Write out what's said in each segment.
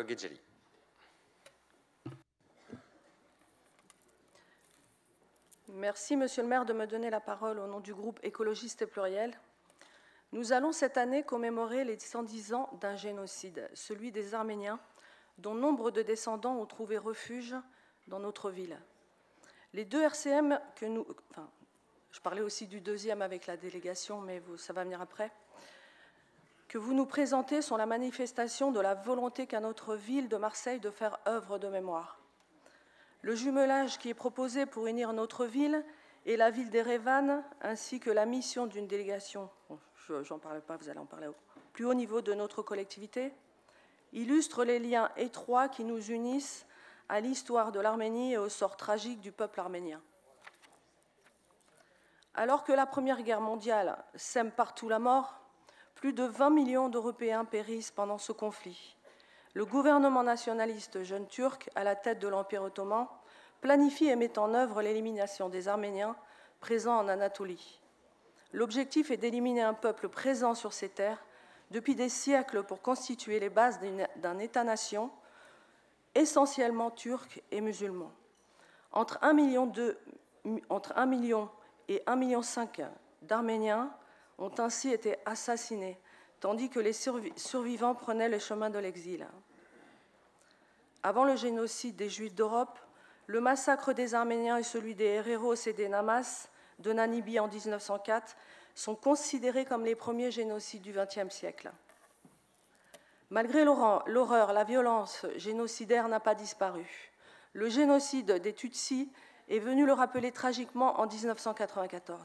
Guedjeli. Merci, Monsieur le maire, de me donner la parole au nom du groupe écologiste et pluriel. Nous allons cette année commémorer les 110 ans d'un génocide, celui des Arméniens, dont nombre de descendants ont trouvé refuge dans notre ville. Les deux RCM que nous... Enfin, je parlais aussi du deuxième avec la délégation, mais ça va venir après. Que vous nous présentez sont la manifestation de la volonté qu'a notre ville de Marseille de faire œuvre de mémoire. Le jumelage qui est proposé pour unir notre ville et la ville d'Erevan, ainsi que la mission d'une délégation, bon, j'en parle pas, vous allez en parler au plus haut niveau de notre collectivité, illustre les liens étroits qui nous unissent à l'histoire de l'Arménie et au sort tragique du peuple arménien. Alors que la Première Guerre mondiale sème partout la mort, plus de 20 millions d'Européens périssent pendant ce conflit. Le gouvernement nationaliste jeune turc, à la tête de l'Empire ottoman, planifie et met en œuvre l'élimination des Arméniens présents en Anatolie. L'objectif est d'éliminer un peuple présent sur ces terres depuis des siècles pour constituer les bases d'un État-nation essentiellement turc et musulman. Entre 1 million et 1,5 million d'Arméniens ont ainsi été assassinés, tandis que les survivants prenaient le chemin de l'exil. Avant le génocide des Juifs d'Europe, le massacre des Arméniens et celui des Héréros et des Namas de Namibie en 1904 sont considérés comme les premiers génocides du XXe siècle. Malgré l'horreur, la violence génocidaire n'a pas disparu. Le génocide des Tutsis est venu le rappeler tragiquement en 1994.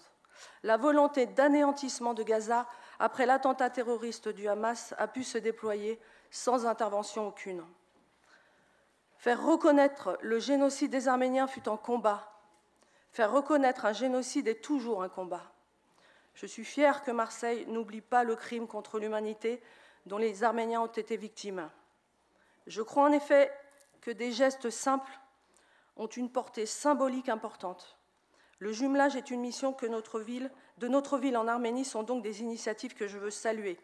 La volonté d'anéantissement de Gaza après l'attentat terroriste du Hamas a pu se déployer sans intervention aucune. Faire reconnaître le génocide des Arméniens fut un combat. Faire reconnaître un génocide est toujours un combat. Je suis fière que Marseille n'oublie pas le crime contre l'humanité dont les Arméniens ont été victimes. Je crois en effet que des gestes simples ont une portée symbolique importante. Le jumelage est une mission de notre ville en Arménie, sont donc des initiatives que je veux saluer.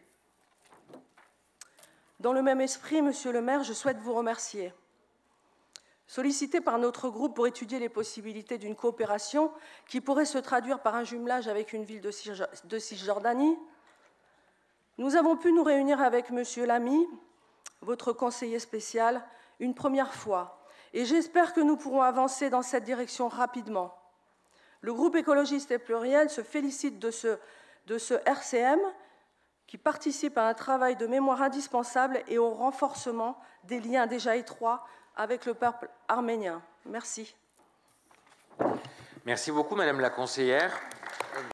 Dans le même esprit, Monsieur le maire, je souhaite vous remercier. Sollicité par notre groupe pour étudier les possibilités d'une coopération qui pourrait se traduire par un jumelage avec une ville de Cisjordanie, nous avons pu nous réunir avec Monsieur Lamy, votre conseiller spécial, une première fois, et j'espère que nous pourrons avancer dans cette direction rapidement. Le groupe écologiste et pluriel se félicite de ce RCM qui participe à un travail de mémoire indispensable et au renforcement des liens déjà étroits avec le peuple arménien. Merci. Merci beaucoup, Madame la conseillère.